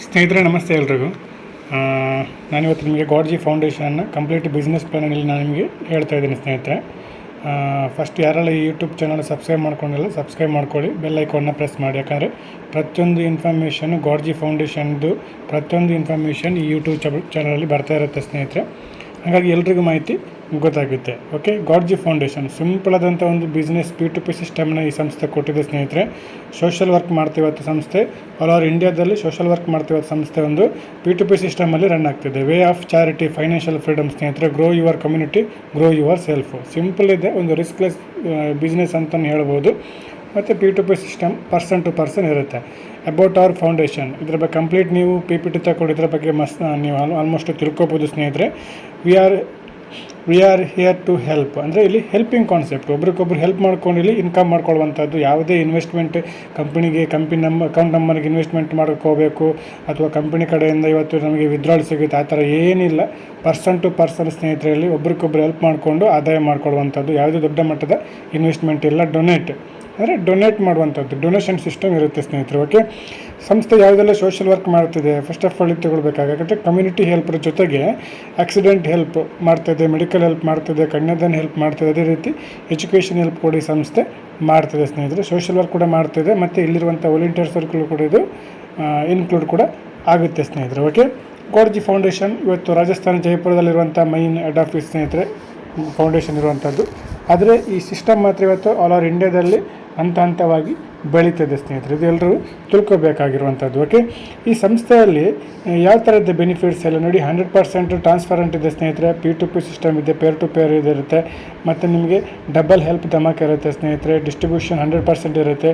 ಸ್ನೇಹಿತರೆ ನಮಸ್ತೆ ಎಲ್ರಿಗೂ. ನಾನಿವತ್ತು ನಿಮಗೆ ಗಾಡ್ಜಿ ಫೌಂಡೇಶನ್ನ ಕಂಪ್ಲೀಟ್ ಬಿಸ್ನೆಸ್ ಪ್ಲಾನಲ್ಲಿ ನಾನು ನಿಮಗೆ ಹೇಳ್ತಾ ಇದ್ದೀನಿ ಸ್ನೇಹಿತರೆ. ಫಸ್ಟ್ ಯಾರೆಲ್ಲ ಈ ಯೂಟ್ಯೂಬ್ ಚಾನಲ್ ಸಬ್ಸ್ಕ್ರೈಬ್ ಮಾಡ್ಕೊಂಡಿಲ್ಲ ಸಬ್ಸ್ಕ್ರೈಬ್ ಮಾಡ್ಕೊಳ್ಳಿ, ಬೆಲ್ ಐಕಾನ್ನ ಪ್ರೆಸ್ ಮಾಡಿ. ಯಾಕಂದರೆ ಪ್ರತಿಯೊಂದು ಇನ್ಫಾರ್ಮೇಷನ್ ಗಾಡ್ಜಿ ಫೌಂಡೇಶನ್ದು ಪ್ರತಿಯೊಂದು ಇನ್ಫಾರ್ಮೇಷನ್ ಈ ಯೂಟ್ಯೂಬ್ ಚಾನಲಲ್ಲಿ ಬರ್ತಾ ಇರುತ್ತೆ ಸ್ನೇಹಿತರೆ. ಹಾಗಾಗಿ ಎಲ್ರಿಗೂ ಮಾಹಿತಿ ಗೊತ್ತಾಗುತ್ತೆ. ಓಕೆ, ಗಾಡ್ಜಿ ಫೌಂಡೇಶನ್ ಸಿಂಪಲ್ ಆದಂಥ ಒಂದು ಬಿಸ್ನೆಸ್ P2P ಸಿಸ್ಟಮ್ನ ಈ ಸಂಸ್ಥೆ ಕೊಟ್ಟಿದೆ ಸ್ನೇಹಿತರೆ. ಸೋಷಲ್ ವರ್ಕ್ ಮಾಡ್ತಿವತ್ತು ಸಂಸ್ಥೆ ಆಲ್ ಓವರ್ ಇಂಡಿಯಾದಲ್ಲಿ ಸೋಷಲ್ ವರ್ಕ್ ಮಾಡ್ತಿವತ್ತು ಸಂಸ್ಥೆ ಒಂದು P2P ಸಿಸ್ಟಮಲ್ಲಿ ರನ್ ಆಗ್ತಿದೆ. Way of charity, financial freedom ಸ್ನೇಹಿತರೆ. Grow your community, grow yourself. Simple ಇದೆ, ಒಂದು ರಿಸ್ಕ್ಲೆಸ್ ಬಿಸ್ನೆಸ್ ಅಂತಲೇ ಹೇಳ್ಬೋದು. ಮತ್ತು P2P system person to person ಇರುತ್ತೆ. ಅಬೌಟ್ ಅವರ್ ಫೌಂಡೇಶನ್, ಇದ್ರ ಬಗ್ಗೆ ಕಂಪ್ಲೀಟ್ ನೀವು PPT ತಗೊಂಡಿದ್ರ ಬಗ್ಗೆ ನೀವು ಆಲ್ಮೋಸ್ಟ್ ತಿಳ್ಕೊಬೋದು ಸ್ನೇಹಿತರೆ. We are here to help ಅಂದರೆ ಇಲ್ಲಿ ಹೆಲ್ಪಿಂಗ್ ಕಾನ್ಸೆಪ್ಟ್, ಒಬ್ರಿಗೊಬ್ರು ಹೆಲ್ಪ್ ಮಾಡ್ಕೊಂಡು ಇಲ್ಲಿ ಇನ್ಕಮ್ ಮಾಡ್ಕೊಳ್ಳುವಂಥದ್ದು. ಯಾವುದೇ ಇನ್ವೆಸ್ಟ್ಮೆಂಟ್ ಕಂಪನಿ ಅಕೌಂಟ್ ನಂಬರ್ಗೆ ಇನ್ವೆಸ್ಟ್ಮೆಂಟ್ ಹೋಗಬೇಕು ಅಥವಾ ಕಂಪನಿ ಕಡೆಯಿಂದ ಇವತ್ತು ನಮಗೆ ವಿತ್ಡ್ರಾಲ್ ಸಿಗುತ್ತೆ ಆ ಥರ ಏನಿಲ್ಲ. ಪರ್ಸನ್ ಟು ಪರ್ಸನ್ ಸ್ನೇಹಿತರಲ್ಲಿ ಒಬ್ರಿಗೊಬ್ರು ಹೆಲ್ಪ್ ಮಾಡಿಕೊಂಡು ಆದಾಯ ಮಾಡ್ಕೊಳ್ಳುವಂಥದ್ದು. ಯಾವುದೇ ದೊಡ್ಡ ಮಟ್ಟದ ಇನ್ವೆಸ್ಟ್ಮೆಂಟ್ ಇಲ್ಲ. ಡೊನೇಟ್ ಮಾಡುವಂಥದ್ದು, ಡೊನೇಷನ್ ಸಿಸ್ಟಮ್ ಇರುತ್ತೆ ಸ್ನೇಹಿತರೆ. ಓಕೆ, ಸಂಸ್ಥೆ ಯಾವುದೆಲ್ಲ ಸೋಷಲ್ ವರ್ಕ್ ಮಾಡ್ತಿದೆ ಫಸ್ಟ್ ಆಫ್ ಆಲ್ ಇದು ತಗೊಳ್ಬೇಕಾಗುತ್ತೆ. ಕಮ್ಯುನಿಟಿ ಹೆಲ್ಪ್ರ ಜೊತೆಗೆ ಆಕ್ಸಿಡೆಂಟ್ ಹೆಲ್ಪ್ ಮಾಡ್ತಿದೆ, ಮೆಡಿಕಲ್ ಹೆಲ್ಪ್ ಮಾಡ್ತಿದೆ, ಕನ್ಯಾದಾನ ಹೆಲ್ಪ್ ಮಾಡ್ತಿದೆ, ಅದೇ ರೀತಿ ಎಜುಕೇಷನ್ ಹೆಲ್ಪ್ ಕೂಡ ಈ ಸಂಸ್ಥೆ ಮಾಡ್ತಿದೆ ಸ್ನೇಹಿತರೆ. ಸೋಷಲ್ ವರ್ಕ್ ಕೂಡ ಮಾಡ್ತಿದೆ ಮತ್ತು ಇಲ್ಲಿರುವಂಥ ವಾಲಂಟಿಯರ್ ಸರ್ಕಲ್ ಕೂಡ ಇದು ಇನ್ಕ್ಲೂಡ್ ಕೂಡ ಆಗುತ್ತೆ ಸ್ನೇಹಿತರೆ. ಓಕೆ, ಗಾಡ್ಜಿ ಫೌಂಡೇಶನ್ ಇವತ್ತು ರಾಜಸ್ಥಾನ ಜೈಪುರದಲ್ಲಿರುವಂಥ ಮೈನ್ ಹೆಡ್ ಆಫೀಸ್ ಸ್ನೇಹಿತರೆ ಫೌಂಡೇಶನ್ ಇರುವಂಥದ್ದು. ಆದರೆ ಈ ಸಿಸ್ಟಮ್ ಮಾತ್ರ ಇವತ್ತು ಆಲ್ ಓವರ್ ಇಂಡಿಯಾದಲ್ಲಿ ಹಂತವಾಗಿ ಬೆಳೀತಿದೆ ಸ್ನೇಹಿತರೆ. ಇದು ಎಲ್ಲರೂ ತಿಳ್ಕೊಬೇಕಾಗಿರುವಂಥದ್ದು. ಓಕೆ, ಈ ಸಂಸ್ಥೆಯಲ್ಲಿ ಯಾವ ಥರದ ಬೆನಿಫಿಟ್ಸ್ ಎಲ್ಲ ನೋಡಿ. 100% ಟ್ರಾನ್ಸ್ಪರೆಂಟ್ ಇದೆ ಸ್ನೇಹಿತರೆ. P2P ಸಿಸ್ಟಮ್ ಇದೆ, ಪೇರ್ ಟು ಪೇರ್ ಇರುತ್ತೆ. ಮತ್ತು ನಿಮಗೆ ಡಬಲ್ ಹೆಲ್ಪ್ ಧಮಾಕ್ ಇರುತ್ತೆ ಸ್ನೇಹಿತರೆ. ಡಿಸ್ಟ್ರಿಬ್ಯೂಷನ್ 100% ಇರುತ್ತೆ.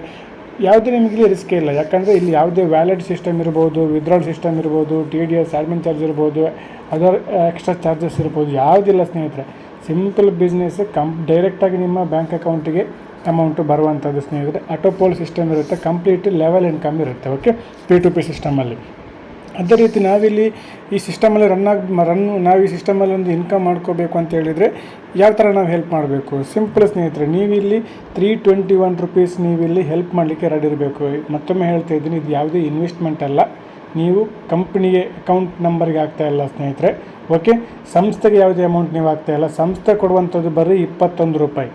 ಯಾವುದೇ ನಿಮಗೆ ರಿಸ್ಕ್ ಇಲ್ಲ. ಯಾಕಂದರೆ ಇಲ್ಲಿ ಯಾವುದೇ ವ್ಯಾಲೆಟ್ ಸಿಸ್ಟಮ್ ಇರ್ಬೋದು, ವಿತ್ಡ್ರಾಲ್ ಸಿಸ್ಟಮ್ ಇರ್ಬೋದು, TDS ಅಡ್ಮಿನ್ ಚಾರ್ಜ್ ಇರ್ಬೋದು, ಅದರ್ ಎಕ್ಸ್ಟ್ರಾ ಚಾರ್ಜಸ್ ಇರ್ಬೋದು, ಯಾವುದಿಲ್ಲ ಸ್ನೇಹಿತರೆ. ಸಿಂಪಲ್ ಬಿಸ್ನೆಸ್ ಡೈರೆಕ್ಟಾಗಿ ನಿಮ್ಮ ಬ್ಯಾಂಕ್ ಅಕೌಂಟಿಗೆ ಅಮೌಂಟು ಬರುವಂಥದ್ದು ಸ್ನೇಹಿತರೆ. ಆಟೋಪೋಲ್ ಸಿಸ್ಟಮ್ ಇರುತ್ತೆ, ಕಂಪ್ಲೀಟ್ ಲೆವೆಲ್ ಇನ್ಕಮ್ ಇರುತ್ತೆ. Okay, P2P ಸಿಸ್ಟಮಲ್ಲಿ. ಅದೇ ರೀತಿ ನಾವಿಲ್ಲಿ ಈ ಸಿಸ್ಟಮಲ್ಲಿ ನಾವು ಈ ಸಿಸ್ಟಮಲ್ಲಿ ಒಂದು ಇನ್ಕಮ್ ಮಾಡ್ಕೋಬೇಕು ಅಂತ ಹೇಳಿದರೆ ಯಾವ ಥರ ನಾವು ಹೆಲ್ಪ್ ಮಾಡಬೇಕು? ಸಿಂಪಲ್ ಸ್ನೇಹಿತರೆ, ನೀವಿಲ್ಲಿ 321 ರೂಪೀಸ್ ನೀವಿಲ್ಲಿ ಹೆಲ್ಪ್ ಮಾಡಲಿಕ್ಕೆ ರೆಡಿ ಇರಬೇಕು. ಮತ್ತೊಮ್ಮೆ ಹೇಳ್ತಾ ಇದ್ದೀನಿ, ಇದು ಯಾವುದೇ ಇನ್ವೆಸ್ಟ್ಮೆಂಟ್ ಅಲ್ಲ. ನೀವು ಕಂಪ್ನಿಗೆ ಅಕೌಂಟ್ ನಂಬರ್ಗೆ ಆಗ್ತಾಯಿಲ್ಲ ಸ್ನೇಹಿತರೆ. ಓಕೆ, ಸಂಸ್ಥೆಗೆ ಯಾವುದೇ ಅಮೌಂಟ್ ನೀವು ಆಗ್ತಾಯಿಲ್ಲ. ಸಂಸ್ಥೆ ಕೊಡುವಂಥದ್ದು ಬರೀ 21 ರೂಪಾಯಿ.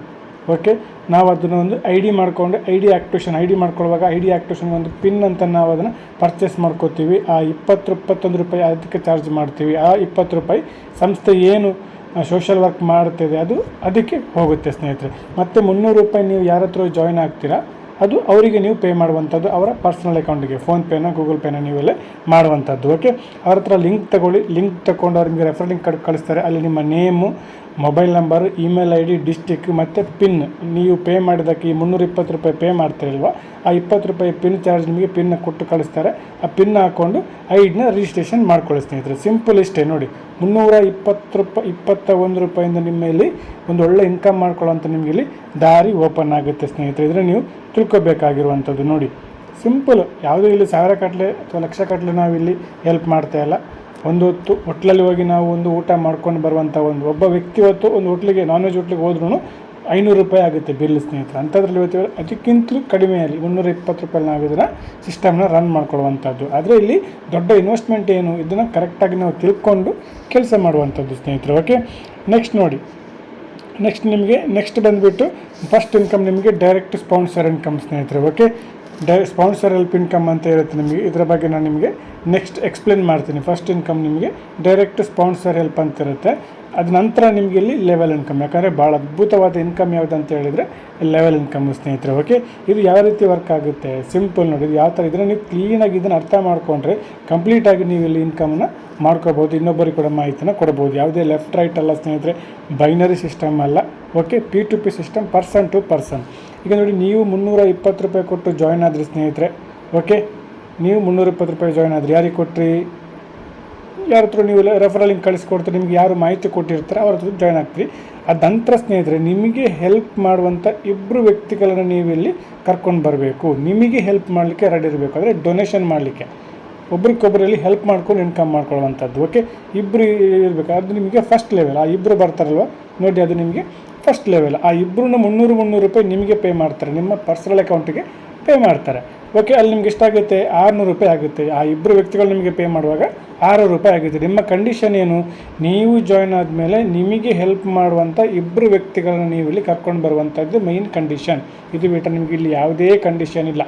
ಓಕೆ, ನಾವು ಅದನ್ನು ಒಂದು ID ಮಾಡಿಕೊಂಡು ಐ ಡಿ ಮಾಡ್ಕೊಳ್ಳುವಾಗ ID ಆ್ಯಕ್ಟಿವೇಷನ್ಗೆ ಒಂದು ಪಿನ್ ಅಂತ ನಾವು ಅದನ್ನು ಪರ್ಚೇಸ್ ಮಾಡ್ಕೋತೀವಿ. ಆ 21 ರೂಪಾಯಿ ಅದಕ್ಕೆ ಚಾರ್ಜ್ ಮಾಡ್ತೀವಿ. ಆ 20 ರೂಪಾಯಿ ಸಂಸ್ಥೆ ಏನು ಸೋಷಲ್ ವರ್ಕ್ ಮಾಡ್ತಿದೆ ಅದಕ್ಕೆ ಹೋಗುತ್ತೆ ಸ್ನೇಹಿತರೆ. ಮತ್ತು 300 ರೂಪಾಯಿ ನೀವು ಯಾರ ಹತ್ರ ಜಾಯ್ನ್ ಆಗ್ತೀರಾ ಅದು ಅವರಿಗೆ ನೀವು ಪೇ ಮಾಡುವಂಥದ್ದು, ಅವರ ಪರ್ಸ್ನಲ್ ಅಕೌಂಟಿಗೆ ಫೋನ್ಪೇನ ಗೂಗಲ್ ಪೇನ ನೀವೆಲ್ಲ ಮಾಡುವಂಥದ್ದು. ಓಕೆ, ಅವ್ರ ಹತ್ರ ಲಿಂಕ್ ತಗೊಂಡು ಅವ್ರು ನಿಮಗೆ ರೆಫರ್ ಲಿಂಕ್ ಕಳಿಸ್ತಾರೆ. ಅಲ್ಲಿ ನಿಮ್ಮ name, mobile number, email ID, district ಮತ್ತು ಪಿನ್, ನೀವು ಪೇ ಮಾಡಿದ್ದಕ್ಕೆ ಈ 320 ರೂಪಾಯಿ ಪೇ ಮಾಡ್ತಿರಲ್ವ, ಆ 20 ರೂಪಾಯಿ ಪಿನ್ ಚಾರ್ಜ್ ನಿಮಗೆ ಪಿನ್ನ ಕೊಟ್ಟು ಕಳಿಸ್ತಾರೆ. ಆ ಪಿನ್ ಹಾಕ್ಕೊಂಡು ಐಡಿನ ರಿಜಿಸ್ಟ್ರೇಷನ್ ಮಾಡ್ಕೊಳ್ಳಿ ಸ್ನೇಹಿತರೆ. ಸಿಂಪಲ್ ಇಷ್ಟೇ ನೋಡಿ. 321 ರೂಪಾಯಿಂದ ನಿಮ್ಮ ಇಲ್ಲಿ ಒಂದು ಒಳ್ಳೆ ಇನ್ಕಮ್ ಮಾಡ್ಕೊಳ್ಳೋಂಥ ನಿಮಗೆ ಇಲ್ಲಿ ದಾರಿ ಓಪನ್ ಆಗುತ್ತೆ ಸ್ನೇಹಿತರೆ. ಇದನ್ನು ನೀವು ತಿಳ್ಕೊಬೇಕಾಗಿರುವಂಥದ್ದು ನೋಡಿ. ಸಿಂಪಲ್, ಯಾವುದೂ ಇಲ್ಲಿ 1000 ಗಟ್ಟಲೆ ಅಥವಾ ಲಕ್ಷ ಗಟ್ಟಲೆ ನಾವಿಲ್ಲಿ ಹೆಲ್ಪ್ ಮಾಡ್ತಾಯಿಲ್ಲ. ಒಂದು ಹೊತ್ತು ಹೋಟ್ಲಲ್ಲಿ ಹೋಗಿ ನಾವು ಒಂದು ಊಟ ಮಾಡ್ಕೊಂಡು ಬರುವಂಥ ಒಬ್ಬ ವ್ಯಕ್ತಿ ಹೊತ್ತು ಒಂದು ಹೋಟ್ಲಿಗೆ ನಾನ್ ವೆಜ್ ಹೋಟ್ಲಿಗೆ ಹೋದ್ರೂ 500 ರೂಪಾಯಿ ಆಗುತ್ತೆ ಬಿಲ್ ಸ್ನೇಹಿತರೆ. ಅಂಥದ್ರಲ್ಲಿ ಇವತ್ತು ಅದಕ್ಕಿಂತಲೂ ಕಡಿಮೆಯಲ್ಲಿ 320 ರೂಪಾಯಿ ನಾವು ಇದನ್ನು ಸಿಸ್ಟಮ್ನ ರನ್ ಮಾಡ್ಕೊಳ್ಳುವಂಥದ್ದು. ಆದರೆ ಇಲ್ಲಿ ದೊಡ್ಡ ಇನ್ವೆಸ್ಟ್ಮೆಂಟ್ ಏನು, ಇದನ್ನು ಕರೆಕ್ಟಾಗಿ ನಾವು ತಿಳ್ಕೊಂಡು ಕೆಲಸ ಮಾಡುವಂಥದ್ದು ಸ್ನೇಹಿತರೆ. ಓಕೆ, ನೆಕ್ಸ್ಟ್ ನೋಡಿ. ನೆಕ್ಸ್ಟ್ ಬಂದುಬಿಟ್ಟು ಫಸ್ಟ್ ಇನ್ಕಮ್ ನಿಮಗೆ ಡೈರೆಕ್ಟ್ ಸ್ಪಾನ್ಸರ್ ಇನ್ಕಮ್ ಸ್ನೇಹಿತರೆ. ಓಕೆ, ಸ್ಪಾನ್ಸರ್ ಹೆಲ್ಪ್ ಇನ್ಕಮ್ ಅಂತ ಇರುತ್ತೆ ನಿಮಗೆ. ಇದರ ಬಗ್ಗೆ ನಾನು ನಿಮಗೆ ನೆಕ್ಸ್ಟ್ ಎಕ್ಸ್ಪ್ಲೇನ್ ಮಾಡ್ತೀನಿ. ಫಸ್ಟ್ ಇನ್ಕಮ್ ನಿಮಗೆ ಡೈರೆಕ್ಟ್ ಸ್ಪಾನ್ಸರ್ ಹೆಲ್ಪ್ ಅಂತ ಇರುತ್ತೆ. ಅದ ನಂತರ ನಿಮಗೆ ಇಲ್ಲಿ ಲೆವೆಲ್ ಇನ್ಕಮ್. ಯಾಕಂದರೆ ಭಾಳ ಅದ್ಭುತವಾದ ಇನ್ಕಮ್ ಯಾವುದು ಅಂತ ಹೇಳಿದರೆ ಲೆವೆಲ್ ಇನ್ಕಮ್ ಸ್ನೇಹಿತರೆ. ಓಕೆ, ಇದು ಯಾವ ರೀತಿ ವರ್ಕ್ ಆಗುತ್ತೆ ಸಿಂಪಲ್ ನೋಡಿ. ಇದು ಯಾವ ಥರ ಇದನ್ನು ನೀವು ಕ್ಲೀನಾಗಿ ಇದನ್ನು ಅರ್ಥ ಮಾಡಿಕೊಂಡ್ರೆ ಕಂಪ್ಲೀಟಾಗಿ ನೀವು ಇಲ್ಲಿ ಇನ್ಕಮನ್ನು ಮಾಡ್ಕೋಬೋದು. ಇನ್ನೊಬ್ಬರಿಗೆ ಕೂಡ ಮಾಹಿತಿನ ಕೊಡ್ಬೋದು. ಯಾವುದೇ ಲೆಫ್ಟ್ ರೈಟ್ ಅಲ್ಲ ಸ್ನೇಹಿತರೆ, ಬೈನರಿ ಸಿಸ್ಟಮ್ ಅಲ್ಲ. Okay, P2P system person to person. ಈಗ ನೋಡಿ, ನೀವು 320 ರೂಪಾಯಿ ಕೊಟ್ಟು ಜಾಯ್ನ್ ಆದ್ರಿ ಸ್ನೇಹಿತರೆ. ಓಕೆ, ನೀವು 320 ರೂಪಾಯಿ ಜಾಯ್ನ್ ಆದ್ರಿ. ಯಾರಿಗೆ ಕೊಟ್ರಿ? ಯಾರ ಹತ್ರ ನೀವು ರೆಫರಲ್ ಲಿಂಕ್ ಕಳಿಸ್ಕೊಡ್ತೀರಿ, ನಿಮ್ಗೆ ಯಾರು ಮಾಹಿತಿ ಕೊಟ್ಟಿರ್ತಾರೆ ಅವ್ರ ಹತ್ರ ಜಾಯ್ನ್ ಆಗ್ತೀರಿ. ಅದ ನಂತರ ಸ್ನೇಹಿತರೆ, ನಿಮಗೆ ಹೆಲ್ಪ್ ಮಾಡುವಂಥ ಇಬ್ಬರು ವ್ಯಕ್ತಿಗಳನ್ನು ನೀವು ಇಲ್ಲಿ ಕರ್ಕೊಂಡು ಬರಬೇಕು. ನಿಮಗೆ ಹೆಲ್ಪ್ ಮಾಡಲಿಕ್ಕೆ ರೆಡಿ ಇರಬೇಕು. ಅಂದರೆ ಡೊನೇಷನ್ ಮಾಡಲಿಕ್ಕೆ ಒಬ್ರಿಗೊಬ್ಬರಲ್ಲಿ ಹೆಲ್ಪ್ ಮಾಡ್ಕೊಂಡು ಇನ್ಕಮ್ ಮಾಡ್ಕೊಳ್ಳುವಂಥದ್ದು. ಓಕೆ, ಇಬ್ಬರು ಇರಬೇಕು. ಅದು ನಿಮಗೆ ಫಸ್ಟ್ ಲೆವೆಲ್. ಆ ಇಬ್ಬರು ಬರ್ತಾರಲ್ವ ನೋಡಿ, ಅದು ನಿಮಗೆ ಫಸ್ಟ್ ಲೆವೆಲ್. ಆ ಇಬ್ಬರನ್ನ 300 ರೂಪಾಯಿ ನಿಮಗೆ ಪೇ ಮಾಡ್ತಾರೆ, ನಿಮ್ಮ ಪರ್ಸನಲ್ ಅಕೌಂಟಿಗೆ ಪೇ ಮಾಡ್ತಾರೆ. ಓಕೆ, ಅಲ್ಲಿ ನಿಮ್ಗೆ ಎಷ್ಟಾಗುತ್ತೆ? 600 ರೂಪಾಯಿ ಆಗುತ್ತೆ. ಆ ಇಬ್ಬರು ವ್ಯಕ್ತಿಗಳು ನಿಮಗೆ ಪೇ ಮಾಡುವಾಗ 600 ರೂಪಾಯಿ ಆಗುತ್ತೆ. ನಿಮ್ಮ ಕಂಡೀಷನ್ ಏನು? ನೀವು ಜಾಯ್ನ್ ಆದಮೇಲೆ ನಿಮಗೆ ಹೆಲ್ಪ್ ಮಾಡುವಂಥ ಇಬ್ಬರು ವ್ಯಕ್ತಿಗಳನ್ನ ನೀವು ಇಲ್ಲಿ ಕರ್ಕೊಂಡು ಬರುವಂಥದ್ದು ಮೈನ್ ಕಂಡೀಷನ್. ಇದು ಬಿಟ್ಟರೆ ನಿಮಗೆ ಇಲ್ಲಿ ಯಾವುದೇ ಕಂಡೀಷನ್ ಇಲ್ಲ.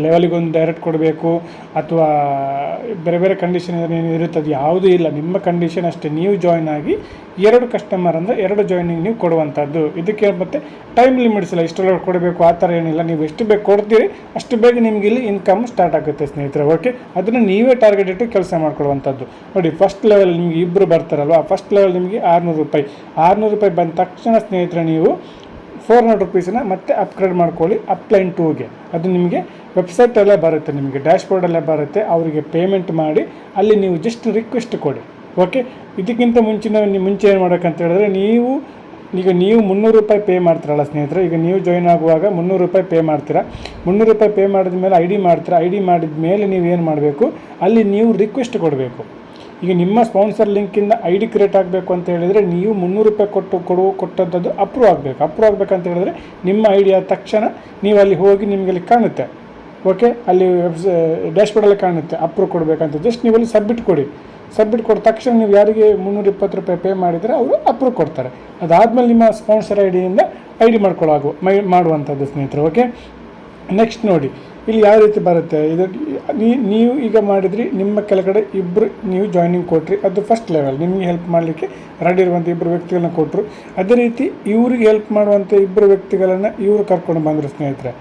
ಲೆವೆಲಿಗೊಂದು ಡೈರೆಕ್ಟ್ ಕೊಡಬೇಕು ಅಥವಾ ಬೇರೆ ಬೇರೆ ಕಂಡೀಷನ್ ಏನು ಇರುತ್ತದೆ, ಯಾವುದೂ ಇಲ್ಲ. ನಿಮ್ಮ ಕಂಡೀಷನ್ ಅಷ್ಟೇ. ನೀವು ಜಾಯ್ನ್ ಆಗಿ 2 ಕಸ್ಟಮರ್ ಅಂದರೆ 2 ಜಾಯ್ನಿಂಗ್ ನೀವು ಕೊಡುವಂಥದ್ದು. ಇದಕ್ಕೆ ಮತ್ತು ಟೈಮ್ ಲಿಮಿಟ್ಸ್ ಇಲ್ಲ, ಇಷ್ಟರೊಳಗೆ ಕೊಡಬೇಕು ಆ ಥರ ಏನಿಲ್ಲ. ನೀವು ಎಷ್ಟು ಬೇಗ ಕೊಡ್ತೀರಿ ಅಷ್ಟು ಬೇಗ ನಿಮಗೆ ಇಲ್ಲಿ ಇನ್ಕಮ್ ಸ್ಟಾರ್ಟ್ ಆಗುತ್ತೆ ಸ್ನೇಹಿತರೆ. ಓಕೆ, ಅದನ್ನು ನೀವೇ ಟಾರ್ಗೆಟ್ ಇಟ್ಟು ಕೆಲಸ ಮಾಡ್ಕೊಡುವಂಥದ್ದು. ನೋಡಿ, ಫಸ್ಟ್ ಲೆವೆಲ್ ನಿಮಗೆ ಇಬ್ಬರು ಬರ್ತಾರಲ್ವ, ಆ ಫಸ್ಟ್ ಲೆವೆಲ್ ನಿಮಗೆ 600 ರೂಪಾಯಿ. 600 ರೂಪಾಯಿ ಬಂದ ತಕ್ಷಣ ಸ್ನೇಹಿತರೆ ನೀವು 400 ರೂಪೀಸನ್ನ ಮತ್ತೆ ಅಪ್ಗ್ರೇಡ್ ಮಾಡ್ಕೊಳ್ಳಿ ಅಪ್ಲೈನ್ 2ಗೆ. ಅದು ನಿಮಗೆ ವೆಬ್ಸೈಟಲ್ಲೇ ಬರುತ್ತೆ, ನಿಮಗೆ ಡ್ಯಾಶ್ಬೋರ್ಡಲ್ಲೇ ಬರುತ್ತೆ. ಅವರಿಗೆ ಪೇಮೆಂಟ್ ಮಾಡಿ ಅಲ್ಲಿ ನೀವು ಜಸ್ಟ್ ರಿಕ್ವೆಸ್ಟ್ ಕೊಡಿ. ಓಕೆ, ಇದಕ್ಕಿಂತ ಮುಂಚೆ ಏನು ಮಾಡೋಕ್ಕಂತ ಹೇಳಿದ್ರೆ, ನೀವು 300 ರೂಪಾಯಿ ಪೇ ಮಾಡ್ತೀರಲ್ಲ ಸ್ನೇಹಿತರೆ. ಈಗ ನೀವು ಜಾಯ್ನ್ ಆಗುವಾಗ 300 ರೂಪಾಯಿ ಪೇ ಮಾಡ್ತೀರಾ. 300 ರೂಪಾಯಿ ಪೇ ಮಾಡಿದ ಮೇಲೆ ID ಮಾಡ್ತೀರಾ. ID ಮಾಡಿದ ಮೇಲೆ ನೀವು ಏನು ಮಾಡಬೇಕು, ಅಲ್ಲಿ ನೀವು ರಿಕ್ವೆಸ್ಟ್ ಕೊಡಬೇಕು. ಈಗ ನಿಮ್ಮ ಸ್ಪಾನ್ಸರ್ ಲಿಂಕಿಂದ ID ಕ್ರಿಯೇಟ್ ಆಗಬೇಕು ಅಂತ ಹೇಳಿದರೆ ನೀವು 300 ರೂಪಾಯಿ ಕೊಟ್ಟಂಥದ್ದು ಅಪ್ರೂವ್ ಆಗಬೇಕು. ಅಪ್ರೂವ್ ಆಗಬೇಕಂತ ಹೇಳಿದ್ರೆ ನಿಮ್ಮ ID ಆದ ತಕ್ಷಣ ನೀವು ಅಲ್ಲಿ ಹೋಗಿ ನಿಮಗೆ ಅಲ್ಲಿ ಕಾಣುತ್ತೆ. ಓಕೆ, ಅಲ್ಲಿ ಡ್ಯಾಶ್ಬೋರ್ಡಲ್ಲಿ ಕಾಣುತ್ತೆ ಅಪ್ರೂವ್ ಕೊಡಬೇಕಂತ. ಜಸ್ಟ್ ನೀವು ಅಲ್ಲಿ ಸಬ್ಮಿಟ್ ಕೊಡಿ. ಸಬ್ಮಿಟ್ ಕೊಟ್ಟ ತಕ್ಷಣ ನೀವು ಯಾರಿಗೆ 320 ರೂಪಾಯಿ ಪೇ ಮಾಡಿದರೆ ಅವರು ಅಪ್ರೂವ್ ಕೊಡ್ತಾರೆ. ಅದಾದಮೇಲೆ ನಿಮ್ಮ ಸ್ಪಾನ್ಸರ್ ID ಮಾಡುವಂಥದ್ದು ಸ್ನೇಹಿತರೆ. ಓಕೆ, ನೆಕ್ಸ್ಟ್ ನೋಡಿ ಇಲ್ಲಿ ಯಾವ ರೀತಿ ಬರುತ್ತೆ. ಇದು ನೀವು ಈಗ ಮಾಡಿದ್ರಿ, ನಿಮ್ಮ ಕೆಳಗಡೆ ಇಬ್ಬರು ನೀವು ಜಾಯ್ನಿಂಗ್ ಕೊಟ್ರಿ, ಅದು ಫಸ್ಟ್ ಲೆವೆಲ್. ನಿಮಗೆ ಹೆಲ್ಪ್ ಮಾಡಲಿಕ್ಕೆ ರೆಡಿ ಇರುವಂಥ ಇಬ್ಬರು ವ್ಯಕ್ತಿಗಳನ್ನ ಕೊಟ್ಟರು. ಅದೇ ರೀತಿ ಇವ್ರಿಗೆ ಹೆಲ್ಪ್ ಮಾಡುವಂಥ ಇಬ್ಬರು ವ್ಯಕ್ತಿಗಳನ್ನು ಇವರು ಕರ್ಕೊಂಡು ಬಂದರು ಸ್ನೇಹಿತರೆ.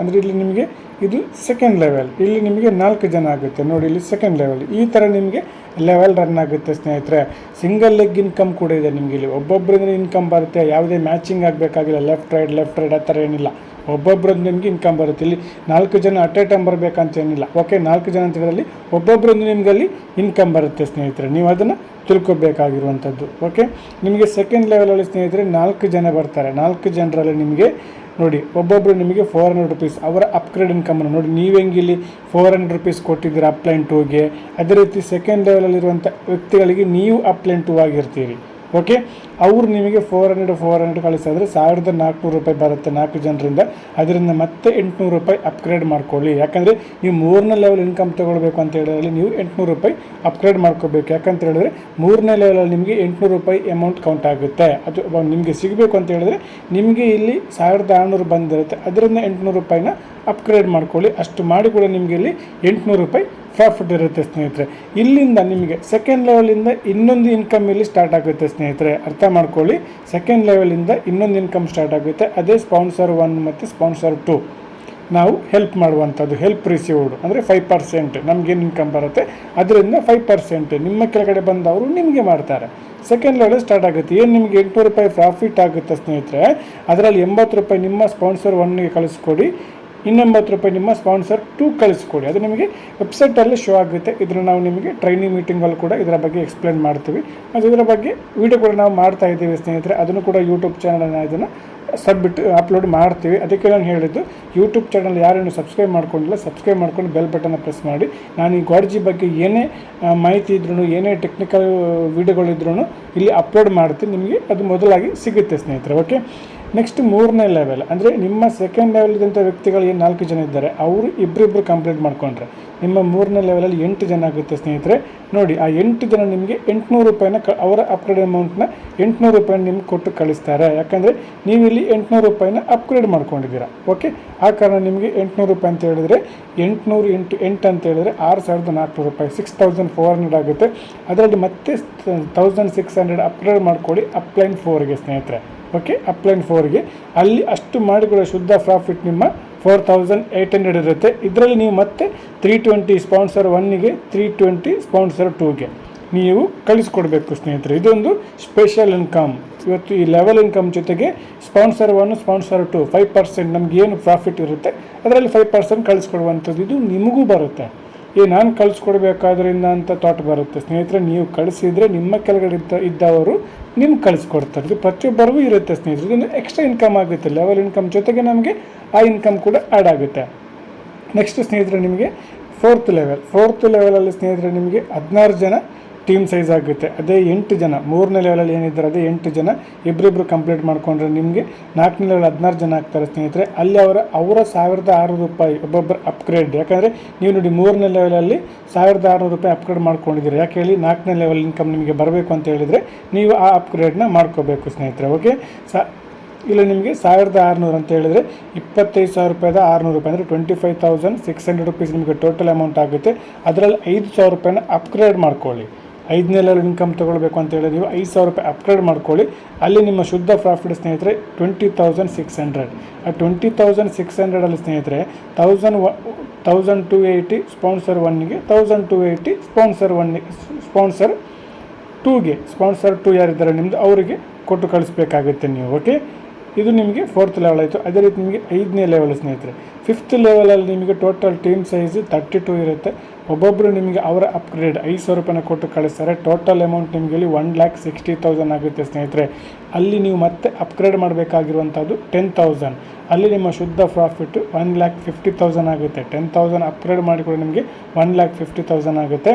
ಅಂದರೆ ಇಲ್ಲಿ ನಿಮಗೆ ಇದು ಸೆಕೆಂಡ್ ಲೆವೆಲ್. ಇಲ್ಲಿ ನಿಮಗೆ 4 ಜನ ಆಗುತ್ತೆ. ನೋಡಿ, ಇಲ್ಲಿ ಸೆಕೆಂಡ್ ಲೆವೆಲ್. ಈ ಥರ ನಿಮಗೆ ಲೆವೆಲ್ ರನ್ ಆಗುತ್ತೆ ಸ್ನೇಹಿತರೆ. ಸಿಂಗಲ್ ಲೆಗ್ ಇನ್ಕಮ್ ಕೂಡ ಇದೆ ನಿಮಗೆ. ಇಲ್ಲಿ ಒಬ್ಬೊಬ್ಬರಿಂದ ಇನ್ಕಮ್ ಬರುತ್ತೆ. ಯಾವುದೇ ಮ್ಯಾಚಿಂಗ್ ಆಗಬೇಕಾಗಿಲ್ಲ, ಲೆಫ್ಟ್ ರೈಟ್ ಆ ಥರ ಏನಿಲ್ಲ. ಒಬ್ಬೊಬ್ಬರಿಂದ ನಿಮಗೆ ಇನ್ಕಮ್ ಬರುತ್ತೆ. ಇಲ್ಲಿ 4 ಜನ ಅಟ್ ಎ ಟೈಮ್ ಬರಬೇಕಂತ ಏನಿಲ್ಲ. ಓಕೆ, 4 ಜನ ಅಂತ ಹೇಳಿದಲ್ಲಿ ಒಬ್ಬೊಬ್ಬರಿಂದ ನಿಮ್ಗೆ ಅಲ್ಲಿ ಇನ್ಕಮ್ ಬರುತ್ತೆ ಸ್ನೇಹಿತರೆ. ನೀವು ಅದನ್ನು ತಿಳ್ಕೊಬೇಕಾಗಿರುವಂಥದ್ದು. ಓಕೆ, ನಿಮಗೆ ಸೆಕೆಂಡ್ ಲೆವೆಲಲ್ಲಿ ಸ್ನೇಹಿತರೆ 4 ಜನ ಬರ್ತಾರೆ. 4 ಜನರಲ್ಲಿ ನಿಮಗೆ ನೋಡಿ ಒಬ್ಬೊಬ್ಬರು ನಿಮಗೆ 400 ರೂಪೀಸ್ ಅವರ ಅಪ್ಗ್ರೇಡ್ ಇನ್ಕಮನ್ನು ನೋಡಿ. ನೀವು ಹೆಂಗೆ ಇಲ್ಲಿ 400 ರೂಪೀಸ್ ಕೊಟ್ಟಿದ್ದೀರ ಅಪ್ಲೈನ್ 2ಗೆ, ಅದೇ ರೀತಿ ಸೆಕೆಂಡ್ ಲೆವೆಲಲ್ಲಿರುವಂಥ ವ್ಯಕ್ತಿಗಳಿಗೆ ನೀವು ಅಪ್ಲೈನ್ 2 ಆಗಿರ್ತೀರಿ. ಓಕೆ, ಅವರು ನಿಮಗೆ 400 ಕಳಿಸಿದ್ರೆ 1400 ರೂಪಾಯಿ ಬರುತ್ತೆ 4 ಜನರಿಂದ. ಅದರಿಂದ ಮತ್ತೆ 800 ರೂಪಾಯಿ ಅಪ್ಗ್ರೇಡ್ ಮಾಡ್ಕೊಳ್ಳಿ. ಯಾಕಂದರೆ ನೀವು 3ನೇ ಲೆವೆಲ್ ಇನ್ಕಮ್ ತೊಗೊಳ್ಬೇಕು ಅಂತ ಹೇಳಿದ್ರೆ ನೀವು 800 ರೂಪಾಯಿ ಅಪ್ಗ್ರೇಡ್ ಮಾಡ್ಕೋಬೇಕು. ಯಾಕಂತ ಹೇಳಿದ್ರೆ 3ನೇ ಲೆವೆಲಲ್ಲಿ ನಿಮಗೆ 800 ರೂಪಾಯಿ ಅಮೌಂಟ್ ಕೌಂಟ್ ಆಗುತ್ತೆ. ಅದು ನಿಮಗೆ ಸಿಗಬೇಕು ಅಂತ ಹೇಳಿದ್ರೆ ನಿಮಗೆ ಇಲ್ಲಿ 1600 ಬಂದಿರುತ್ತೆ. ಅದರಿಂದ 800 ರೂಪಾಯಿನ ಅಪ್ಗ್ರೇಡ್ ಮಾಡ್ಕೊಳ್ಳಿ. ಅಷ್ಟು ಮಾಡಿ ಕೂಡ ನಿಮಗೆ ಇಲ್ಲಿ 800 ರೂಪಾಯಿ ಪ್ರಾಫಿಟ್ ಇರುತ್ತೆ ಸ್ನೇಹಿತರೆ. ಇಲ್ಲಿಂದ ನಿಮಗೆ ಸೆಕೆಂಡ್ ಲೆವೆಲಿಂದ ಇನ್ನೊಂದು ಇನ್ಕಮ್ ಇಲ್ಲಿ ಸ್ಟಾರ್ಟ್ ಆಗುತ್ತೆ ಸ್ನೇಹಿತರೆ. ಅರ್ಥ ಮಾಡ್ಕೊಳ್ಳಿ, ಸೆಕೆಂಡ್ ಲೆವೆಲಿಂದ ಇನ್ನೊಂದು ಇನ್ಕಮ್ ಸ್ಟಾರ್ಟ್ ಆಗುತ್ತೆ. ಅದೇ ಸ್ಪಾನ್ಸರ್ 1 ಮತ್ತು ಸ್ಪಾನ್ಸರ್ 2 ನಾವು ಹೆಲ್ಪ್ ಮಾಡುವಂಥದ್ದು. ಹೆಲ್ಪ್ ರಿಸೀವ್ಡ್ ಅಂದರೆ 5% ನಮಗೇನು ಇನ್ಕಮ್ ಬರುತ್ತೆ ಅದರಿಂದ 5% ನಿಮ್ಮ ಕೆಳಗಡೆ ಬಂದವರು ನಿಮಗೆ ಮಾಡ್ತಾರೆ. ಸೆಕೆಂಡ್ ಲೆವೆಲ್ ಸ್ಟಾರ್ಟ್ ಆಗುತ್ತೆ. ಏನು ನಿಮಗೆ 800 ರೂಪಾಯಿ ಪ್ರಾಫಿಟ್ ಆಗುತ್ತೆ ಸ್ನೇಹಿತರೆ. ಅದರಲ್ಲಿ 80 ರೂಪಾಯಿ ನಿಮ್ಮ ಸ್ಪಾನ್ಸರ್ 1ಗೆ ಕಳಿಸ್ಕೊಡಿ, 80 ರೂಪಾಯಿ ನಿಮ್ಮ ಸ್ಪಾನ್ಸರ್ 2 ಕಳಿಸ್ಕೊಡಿ. ಅದು ನಿಮಗೆ ವೆಬ್ಸೈಟಲ್ಲಿ ಶೋ ಆಗುತ್ತೆ. ಇದನ್ನು ನಾವು ನಿಮಗೆ ಟ್ರೈನಿಂಗ್ ಮೀಟಿಂಗಲ್ಲಿ ಕೂಡ ಇದರ ಬಗ್ಗೆ ಎಕ್ಸ್ಪ್ಲೇನ್ ಮಾಡ್ತೀವಿ. ಮತ್ತು ಇದರ ಬಗ್ಗೆ ವಿಡಿಯೋ ಕೂಡ ನಾವು ಮಾಡ್ತಾ ಇದ್ದೀವಿ ಸ್ನೇಹಿತರೆ. ಅದನ್ನು ಕೂಡ ಯೂಟ್ಯೂಬ್ ಚಾನಲನ್ನು ಇದನ್ನು ಅಪ್ಲೋಡ್ ಮಾಡ್ತೀವಿ. ಅದಕ್ಕೆ ನಾನು ಹೇಳಿದ್ದು ಯೂಟ್ಯೂಬ್ ಚಾನಲ್ ಯಾರೇನು ಸಬ್ಸ್ಕ್ರೈಬ್ ಮಾಡ್ಕೊಂಡಿಲ್ಲ ಸಬ್ಸ್ಕ್ರೈಬ್ ಮಾಡ್ಕೊಂಡು ಬೆಲ್ ಬಟನ್ನ ಪ್ರೆಸ್ ಮಾಡಿ. ನಾನು ಈ ಗಾಡ್ಜಿ ಬಗ್ಗೆ ಏನೇ ಮಾಹಿತಿ ಇದ್ರೂ ಏನೇ ಟೆಕ್ನಿಕಲ್ ವೀಡಿಯೋಗಳಿದ್ರೂ ಇಲ್ಲಿ ಅಪ್ಲೋಡ್ ಮಾಡ್ತೀನಿ. ನಿಮಗೆ ಅದು ಮೊದಲಾಗಿ ಸಿಗುತ್ತೆ ಸ್ನೇಹಿತರೆ. ಓಕೆ, ನೆಕ್ಸ್ಟ್ 3ನೇ ಲೆವೆಲ್ ಅಂದರೆ ನಿಮ್ಮ ಸೆಕೆಂಡ್ ಲೆವೆಲ್ದಂಥ ವ್ಯಕ್ತಿಗಳು ಏನು 4 ಜನ ಇದ್ದಾರೆ ಅವರು ಇಬ್ಬರಿಬ್ಬರು ಕಂಪ್ಲೀಟ್ ಮಾಡಿಕೊಂಡ್ರೆ ನಿಮ್ಮ 3ನೇ ಲೆವೆಲಲ್ಲಿ 8 ಜನ ಆಗುತ್ತೆ ಸ್ನೇಹಿತರೆ. ನೋಡಿ, ಆ 8 ಜನ ನಿಮಗೆ 800 ರೂಪಾಯಿನ ಅವರ ಅಪ್ಗ್ರೇಡ್ ಅಮೌಂಟ್ನ 800 ರೂಪಾಯಿನ ನಿಮ್ಗೆ ಕೊಟ್ಟು ಕಳಿಸ್ತಾರೆ. ಯಾಕಂದರೆ ನೀವು ಇಲ್ಲಿ 800 ರೂಪಾಯಿನ ಅಪ್ಗ್ರೇಡ್ ಮಾಡ್ಕೊಂಡಿದ್ದೀರಾ. ಓಕೆ, ಆ ಕಾರಣ ನಿಮಗೆ 800 ರೂಪಾಯಿ ಅಂತ ಹೇಳಿದ್ರೆ 800 × 8 ಅಂತ ಹೇಳಿದ್ರೆ 6400 ರೂಪಾಯಿ 6400 ಆಗುತ್ತೆ. ಅದರಲ್ಲಿ ಮತ್ತೆ 1600 ಅಪ್ಗ್ರೇಡ್ ಮಾಡ್ಕೊಳ್ಳಿ ಅಪ್ಲೈನ್ 4ಗೆ ಸ್ನೇಹಿತರೆ. ಓಕೆ, ಅಪ್ಲೈನ್ 4ಗೆ ಅಲ್ಲಿ ಅಷ್ಟು ಮಾಡಿಕೊಳ್ಳೋ ಶುದ್ಧ ಪ್ರಾಫಿಟ್ ನಿಮ್ಮ 4800 ಇರುತ್ತೆ. ಇದರಲ್ಲಿ ನೀವು ಮತ್ತೆ 320 ಸ್ಪಾನ್ಸರ್ 1ಗೆ 320 ಸ್ಪಾನ್ಸರ್ 2ಗೆ ನೀವು ಕಳಿಸ್ಕೊಡ್ಬೇಕು ಸ್ನೇಹಿತರೆ. ಇದೊಂದು ಸ್ಪೆಷಲ್ ಇನ್ಕಮ್. ಇವತ್ತು ಈ ಲೆವೆಲ್ ಇನ್ಕಮ್ ಜೊತೆಗೆ ಸ್ಪಾನ್ಸರ್ 1 ಸ್ಪಾನ್ಸರ್ 2 5% ನಮಗೇನು ಪ್ರಾಫಿಟ್ ಇರುತ್ತೆ ಅದರಲ್ಲಿ 5% ಕಳಿಸ್ಕೊಡುವಂಥದ್ದು. ಇದು ನಿಮಗೂ ಬರುತ್ತೆ. ನಾನು ಕಳಿಸ್ಕೊಡ್ಬೇಕಾದ್ರಿಂದ ಅಂತ ಥಾಟ್ ಬರುತ್ತೆ ಸ್ನೇಹಿತರೆ. ನೀವು ಕಳಿಸಿದರೆ ನಿಮ್ಮ ಕೆಳಗಡೆ ಇದ್ದವರು ನಿಮ್ಗೆ ಕಳಿಸ್ಕೊಡ್ತಾರೆ. ಇದು ಪ್ರತಿಯೊಬ್ಬರಿಗೂ ಇರುತ್ತೆ ಸ್ನೇಹಿತರೆ. ಇದೊಂದು ಎಕ್ಸ್ಟ್ರಾ ಇನ್ಕಮ್ ಆಗುತ್ತೆ. ಲೆವೆಲ್ ಇನ್ಕಮ್ ಜೊತೆಗೆ ನಮಗೆ ಆ ಇನ್ಕಮ್ ಕೂಡ ಆ್ಯಡ್ ಆಗುತ್ತೆ. ನೆಕ್ಸ್ಟ್ ಸ್ನೇಹಿತರೆ ನಿಮಗೆ 4th ಲೆವೆಲಲ್ಲಿ ಸ್ನೇಹಿತರೆ ನಿಮಗೆ 16 ಜನ ಟೀಮ್ ಸೈಜ್ ಆಗುತ್ತೆ. ಅದೇ 8 ಜನ, 3ನೇ ಲೆವೆಲಲ್ಲಿ ಏನಿದ್ದಾರೆ ಅದೇ 8 ಜನ ಇಬ್ಬರಿಬ್ಬರು ಕಂಪ್ಲೀಟ್ ಮಾಡಿಕೊಂಡ್ರೆ ನಿಮಗೆ 4ನೇ ಲೆವೆಲ್ 16 ಜನ ಆಗ್ತಾರೆ ಸ್ನೇಹಿತರೆ. ಅಲ್ಲಿ ಅವರ ₹1,600 ಒಬ್ಬೊಬ್ಬರು ಅಪ್ಗ್ರೇಡ್. ಯಾಕಂದರೆ ನೀವು ನೋಡಿ 3ನೇ ಲೆವೆಲಲ್ಲಿ ₹1,600 ಅಪ್ಗ್ರೇಡ್ ಮಾಡ್ಕೊಂಡಿದ್ದೀರಿ. ಯಾಕೆ ಹೇಳಿ, 4ನೇ ಲೆವೆಲ್ ಇನ್ಕಮ್ ನಿಮಗೆ ಬರಬೇಕು ಅಂತ ಹೇಳಿದರೆ ನೀವು ಆ ಅಪ್ಗ್ರೇಡ್ನ ಮಾಡ್ಕೋಬೇಕು ಸ್ನೇಹಿತರೆ. ಓಕೆ, ಇಲ್ಲಿ ನಿಮಗೆ 1,600 ಅಂತ ಹೇಳಿದರೆ ₹25,600 ಅಂದರೆ ₹25,600 ನಿಮಗೆ ಟೋಟಲ್ ಅಮೌಂಟ್ ಆಗುತ್ತೆ. ಅದರಲ್ಲಿ ₹5,000 ಅಪ್ಗ್ರೇಡ್ ಮಾಡ್ಕೊಳ್ಳಿ. 5ನೇ ಲೆವೆಲ್ ಇನ್ಕಮ್ ತೊಗೊಳ್ಬೇಕು ಅಂತ ಹೇಳಿದ್ರೆ ನೀವು ₹5,000 ಅಪ್ಗ್ರೇಡ್ ಮಾಡ್ಕೊಳ್ಳಿ. ಅಲ್ಲಿ ನಿಮ್ಮ ಶುದ್ಧ ಪ್ರಾಫಿಟ್ ಸ್ನೇಹಿತರೆ 20,600. ಆ 20,600 ಸ್ನೇಹಿತರೆ 1,280 ಸ್ಪಾನ್ಸರ್ 1ಗೆ, 1,280 ಸ್ಪಾನ್ಸರ್ 2ಗೆ, ಸ್ಪಾನ್ಸರ್ 2 ಯಾರಿದ್ದಾರೆ ನಿಮ್ಮದು ಅವರಿಗೆ ಕೊಟ್ಟು ಕಳಿಸ್ಬೇಕಾಗುತ್ತೆ ನೀವು. ಓಕೆ, ಇದು ನಿಮಗೆ 4th ಲೆವೆಲ್ ಆಯಿತು. ಅದೇ ರೀತಿ ನಿಮಗೆ 5ನೇ ಲೆವೆಲ್ ಸ್ನೇಹಿತರೆ. 5th ಲೆವೆಲಲ್ಲಿ ನಿಮಗೆ ಟೋಟಲ್ ಟೀಮ್ ಸೈಜ್ 32 ಇರುತ್ತೆ. ಒಬ್ಬೊಬ್ಬರು ನಿಮಗೆ ಅವರ ಅಪ್ಗ್ರೇಡ್ ₹5,000 ಕೊಟ್ಟು ಕಳಿಸ್ತಾರೆ. ಟೋಟಲ್ ಅಮೌಂಟ್ ನಿಮಗೆ ಇಲ್ಲಿ 1,60,000 ಆಗುತ್ತೆ ಸ್ನೇಹಿತರೆ. ಅಲ್ಲಿ ನೀವು ಮತ್ತೆ ಅಪ್ಗ್ರೇಡ್ ಮಾಡಬೇಕಾಗಿರುವಂಥದ್ದು 10,000. ಅಲ್ಲಿ ನಿಮ್ಮ ಶುದ್ಧ ಪ್ರಾಫಿಟ್ 1,50,000 ಆಗುತ್ತೆ. 10,000 ಅಪ್ಗ್ರೇಡ್ ಮಾಡಿಕೊಂಡು ನಿಮಗೆ 1,50,000 ಆಗುತ್ತೆ.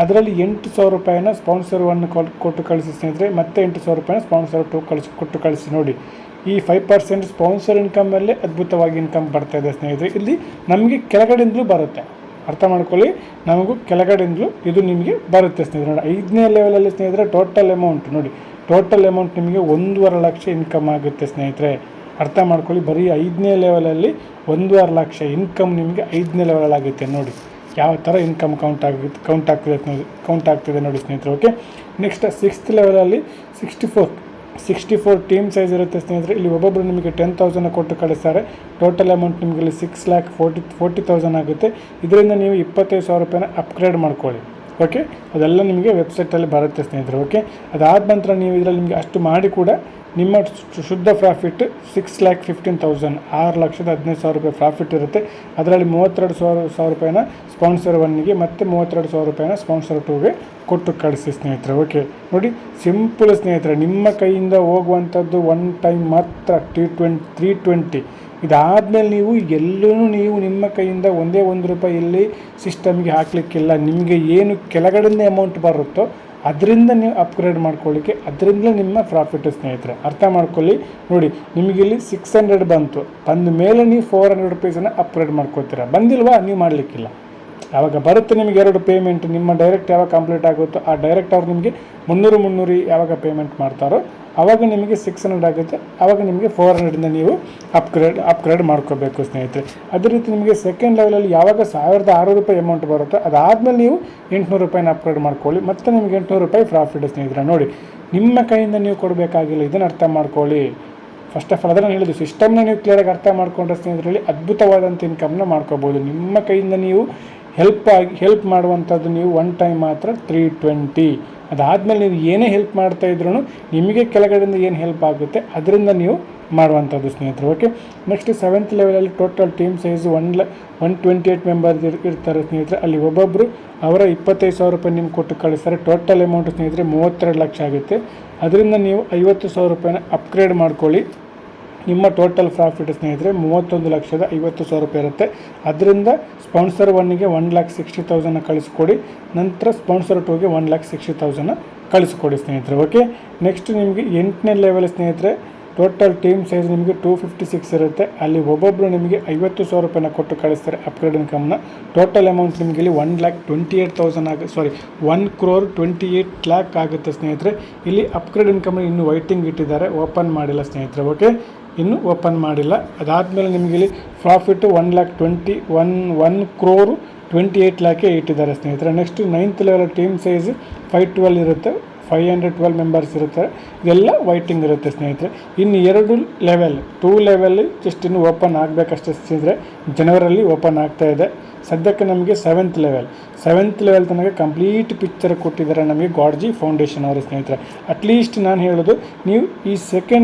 ಅದರಲ್ಲಿ ₹8,000 ಸ್ಪಾನ್ಸರ್ 1 ಕೊಟ್ಟು ಕಳಿಸಿ ಸ್ನೇಹಿತರೆ. ಮತ್ತೆ ₹8,000 ಸ್ಪಾನ್ಸರ್ 2 ಕೊಟ್ಟು ಕಳಿಸಿ. ನೋಡಿ, ಈ 5% ಸ್ಪಾನ್ಸರ್ ಇನ್ಕಮಲ್ಲೇ ಅದ್ಭುತವಾಗಿ ಇನ್ಕಮ್ ಬರ್ತಾ ಇದೆ ಸ್ನೇಹಿತರೆ. ಇಲ್ಲಿ ನಮಗೆ ಕೆಳಗಡೆಯಿಂದಲೂ ಬರುತ್ತೆ, ಅರ್ಥ ಮಾಡ್ಕೊಳ್ಳಿ, ನಮಗೂ ಕೆಳಗಡೆಯಿಂದಲೂ ಇದು ನಿಮಗೆ ಬರುತ್ತೆ ಸ್ನೇಹಿತರೆ. ನೋಡಿ, 5ನೇ ಲೆವೆಲಲ್ಲಿ ಸ್ನೇಹಿತರೆ ಟೋಟಲ್ ಅಮೌಂಟ್ ನೋಡಿ, ಟೋಟಲ್ ಅಮೌಂಟ್ ನಿಮಗೆ 1.5 ಲಕ್ಷ ಇನ್ಕಮ್ ಆಗುತ್ತೆ ಸ್ನೇಹಿತರೆ. ಅರ್ಥ ಮಾಡ್ಕೊಳ್ಳಿ, ಬರೀ 5ನೇ ಲೆವೆಲಲ್ಲಿ 1.5 ಲಕ್ಷ ಇನ್ಕಮ್ ನಿಮಗೆ 5ನೇ ಲೆವೆಲಲ್ಲಿ ಆಗುತ್ತೆ. ನೋಡಿ ಯಾವ ಥರ ಇನ್ಕಮ್ ಕೌಂಟ್ ಆಗ್ತಿದೆ ನೋಡಿ ಸ್ನೇಹಿತರೆ. ಓಕೆ, ನೆಕ್ಸ್ಟ್ 6th ಲೆವೆಲಲ್ಲಿ 64 ಟೀಮ್ ಸೈಜ್ ಇರುತ್ತೆ ಸ್ನೇಹಿತರೆ. ಇಲ್ಲಿ ಒಬ್ಬೊಬ್ಬರು ನಿಮಗೆ 10,000 ಕೊಟ್ಟು ಕಳಿಸ್ತಾರೆ. ಟೋಟಲ್ ಅಮೌಂಟ್ ನಿಮಗೆ ಇಲ್ಲಿ 6,40,000 ಆಗುತ್ತೆ. ಇದರಿಂದ ನೀವು ₹25,000 ಅಪ್ಗ್ರೇಡ್ ಮಾಡ್ಕೊಳ್ಳಿ. ಓಕೆ, ಅದೆಲ್ಲ ನಿಮಗೆ ವೆಬ್ಸೈಟಲ್ಲಿ ಬರುತ್ತೆ ಸ್ನೇಹಿತರೆ. ಓಕೆ, ಅದಾದ ನಂತರ ನೀವು ಇದರಲ್ಲಿ ನಿಮಗೆ ಅಷ್ಟು ಮಾಡಿ ಕೂಡ ನಿಮ್ಮ ಶುದ್ಧ ಪ್ರಾಫಿಟ್ 6,15,000 ₹6,15,000 ಪ್ರಾಫಿಟ್ ಇರುತ್ತೆ. ಅದರಲ್ಲಿ ₹32,000 ಸ್ಪಾನ್ಸರ್ 1ಗೆ ಮತ್ತು ₹32,000 ಸ್ಪಾನ್ಸರ್ 2ಗೆ ಕೊಟ್ಟು ಕಳಿಸಿ ಸ್ನೇಹಿತರೆ. ಓಕೆ, ನೋಡಿ ಸಿಂಪಲ್ ಸ್ನೇಹಿತರೆ. ನಿಮ್ಮ ಕೈಯಿಂದ ಹೋಗುವಂಥದ್ದು ಒನ್ ಟೈಮ್ ಮಾತ್ರ $320. ಇದಾದಮೇಲೆ ನೀವು ಎಲ್ಲೂ ನೀವು ನಿಮ್ಮ ಕೈಯಿಂದ ಒಂದೇ ₹1 ಇಲ್ಲಿ ಸಿಸ್ಟಮ್ಗೆ ಹಾಕಲಿಕ್ಕಿಲ್ಲ. ನಿಮಗೆ ಏನು ಕೆಳಗಡೆಯಿಂದ ಅಮೌಂಟ್ ಬರುತ್ತೋ ಅದರಿಂದ ನೀವು ಅಪ್ಗ್ರೇಡ್ ಮಾಡ್ಕೊಳ್ಳಿಕ್ಕೆ, ಅದರಿಂದಲೇ ನಿಮ್ಮ ಪ್ರಾಫಿಟ್ ಸ್ನೇಹಿತರೆ. ಅರ್ಥ ಮಾಡ್ಕೊಳ್ಳಿ. ನೋಡಿ, ನಿಮಗಿಲ್ಲಿ 600 ಬಂದ ಮೇಲೆ ನೀವು ₹400 ಅಪ್ಗ್ರೇಡ್ ಮಾಡ್ಕೊತೀರ. ಬಂದಿಲ್ವಾ, ನೀವು ಮಾಡಲಿಕ್ಕಿಲ್ಲ. ಯಾವಾಗ ಬರುತ್ತೆ ನಿಮಗೆ 2 ಪೇಮೆಂಟ್, ನಿಮ್ಮ ಡೈರೆಕ್ಟ್ ಯಾವಾಗ ಕಂಪ್ಲೀಟ್ ಆಗುತ್ತೋ ಆ ಡೈರೆಕ್ಟ್ ಅವ್ರು ನಿಮಗೆ 300 ಯಾವಾಗ ಪೇಮೆಂಟ್ ಮಾಡ್ತಾರೋ ಆವಾಗ ನಿಮಗೆ 600 ಆಗುತ್ತೆ. ಆವಾಗ ನಿಮಗೆ 400 ನೀವು ಅಪ್ಗ್ರೇಡ್ ಮಾಡ್ಕೋಬೇಕು ಸ್ನೇಹಿತರೆ. ಅದೇ ರೀತಿ ನಿಮಗೆ ಸೆಕೆಂಡ್ ಲೆವೆಲಲ್ಲಿ ಯಾವಾಗ ₹1,600 ಅಮೌಂಟ್ ಬರುತ್ತೋ ಅದಾದಮೇಲೆ ನೀವು ₹800 ಅಪ್ಗ್ರೇಡ್ ಮಾಡ್ಕೊಳ್ಳಿ. ಮತ್ತು ನಿಮಗೆ ₹800 ಪ್ರಾಫಿಟ್ ಸ್ನೇಹಿತರೆ. ನೋಡಿ, ನಿಮ್ಮ ಕೈಯಿಂದ ನೀವು ಕೊಡಬೇಕಾಗಿಲ್ಲ. ಇದನ್ನು ಅರ್ಥ ಮಾಡ್ಕೊಳ್ಳಿ. ಫಸ್ಟ್ ಆಫ್ ಆಲ್ ಅದನ್ನು ಹೇಳಿದ್ದು, ಸಿಸ್ಟಮ್ನ ನೀವು ಕ್ಲಿಯರಾಗಿ ಅರ್ಥ ಮಾಡ್ಕೊಂಡ್ರೆ ಸ್ನೇಹಿತರಲ್ಲಿ ಅದ್ಭುತವಾದಂಥ ಇನ್ಕಮ್ನ ಮಾಡ್ಕೋಬೋದು. ನಿಮ್ಮ ಕೈಯಿಂದ ನೀವು ಹೆಲ್ಪ್ ಮಾಡುವಂಥದ್ದು ನೀವು ಒನ್ ಟೈಮ್ ಮಾತ್ರ $320. ಅದಾದಮೇಲೆ ನೀವು ಏನೇ ಹೆಲ್ಪ್ ಮಾಡ್ತಾಯಿದ್ರು ನಿಮಗೆ ಕೆಳಗಡೆಯಿಂದ ಏನು ಹೆಲ್ಪ್ ಆಗುತ್ತೆ ಅದರಿಂದ ನೀವು ಮಾಡುವಂಥದ್ದು ಸ್ನೇಹಿತರು. ಓಕೆ, ನೆಕ್ಸ್ಟ್ 7th ಲೆವೆಲಲ್ಲಿ ಟೋಟಲ್ ಟೀಮ್ ಸೈಜ್ 128 ಮೆಂಬರ್ಸ್ ಇರ್ತಾರೆ ಸ್ನೇಹಿತರೆ. ಅಲ್ಲಿ ಒಬ್ಬೊಬ್ಬರು ಅವರ $25,000 ನಿಮ್ಗೆ ಕೊಟ್ಟು ಕಳಿಸ್ತಾರೆ. ಟೋಟಲ್ ಅಮೌಂಟ್ ಸ್ನೇಹಿತರೆ 32 ಲಕ್ಷ ಆಗುತ್ತೆ. ಅದರಿಂದ ನೀವು $50,000 ಅಪ್ಗ್ರೇಡ್ ಮಾಡ್ಕೊಳ್ಳಿ. ನಿಮ್ಮ ಟೋಟಲ್ ಪ್ರಾಫಿಟ್ ಸ್ನೇಹಿತರೆ 31,50,000 ಇರುತ್ತೆ. ಅದರಿಂದ ಸ್ಪಾನ್ಸರ್ 1ಗೆ 1,60,000 ಕಳಿಸ್ಕೊಡಿ. ನಂತರ ಸ್ಪಾನ್ಸರ್ 2ಗೆ 1,60,000 ಕಳಿಸ್ಕೊಡಿ ಸ್ನೇಹಿತರೆ. ಓಕೆ, ನೆಕ್ಸ್ಟ್ ನಿಮಗೆ 8ನೇ ಲೆವೆಲ್ ಸ್ನೇಹಿತರೆ ಟೋಟಲ್ ಟೀಮ್ ಸೈಜ್ ನಿಮಗೆ 256 ಇರುತ್ತೆ. ಅಲ್ಲಿ ಒಬ್ಬೊಬ್ಬರು ನಿಮಗೆ $50,000 ಕೊಟ್ಟು ಕಳಿಸ್ತಾರೆ ಅಪ್ಗ್ರೇಡ್ ಇನ್ಕಮ್ನ. ಟೋಟಲ್ ಅಮೌಂಟ್ ನಿಮಗೆ ಇಲ್ಲಿ 1,28,000 1,28 lakh ಆಗುತ್ತೆ ಸ್ನೇಹಿತರೆ. ಇಲ್ಲಿ ಅಪ್ಗ್ರೇಡ್ ಇನ್ಕಮ್ ಇನ್ನೂ ವೈಟಿಂಗ್ ಇಟ್ಟಿದ್ದಾರೆ, ಓಪನ್ ಮಾಡಿಲ್ಲ ಸ್ನೇಹಿತರೆ. ಓಕೆ, ಇನ್ನೂ ಓಪನ್ ಮಾಡಿಲ್ಲ. ಅದಾದಮೇಲೆ ನಿಮಗೆ ಇಲ್ಲಿ ಪ್ರಾಫಿಟ್ಟು 1,28 lakh ಇಟ್ಟಿದ್ದಾರೆ ಸ್ನೇಹಿತರೆ. Next 9th level team size 512 ಇರುತ್ತೆ. 512 ಮೆಂಬರ್ಸ್ ಇರುತ್ತೆ. ಇದೆಲ್ಲ ವೈಟಿಂಗ್ ಇರುತ್ತೆ ಸ್ನೇಹಿತರೆ. ಇನ್ನು 2 ಲೆವೆಲ್ ಜಸ್ಟ್ ಇನ್ನು ಓಪನ್ ಆಗಬೇಕಷ್ಟೇ ಸ್ನೇಹಿತರೆ. ಜನವರಿಯಲ್ಲಿ ಓಪನ್ ಆಗ್ತಾ ಇದೆ. ಸದ್ಯಕ್ಕೆ ನಮಗೆ 7th ಲೆವೆಲ್ ತನಕ ಕಂಪ್ಲೀಟ್ ಪಿಕ್ಚರ್ ಕೊಟ್ಟಿದ್ದಾರೆ ನಮಗೆ ಗಾಡ್ಜಿ ಫೌಂಡೇಶನ್ ಅವರು ಸ್ನೇಹಿತರೆ. ಅಟ್ಲೀಸ್ಟ್ ನಾನು ಹೇಳೋದು ನೀವು ಈ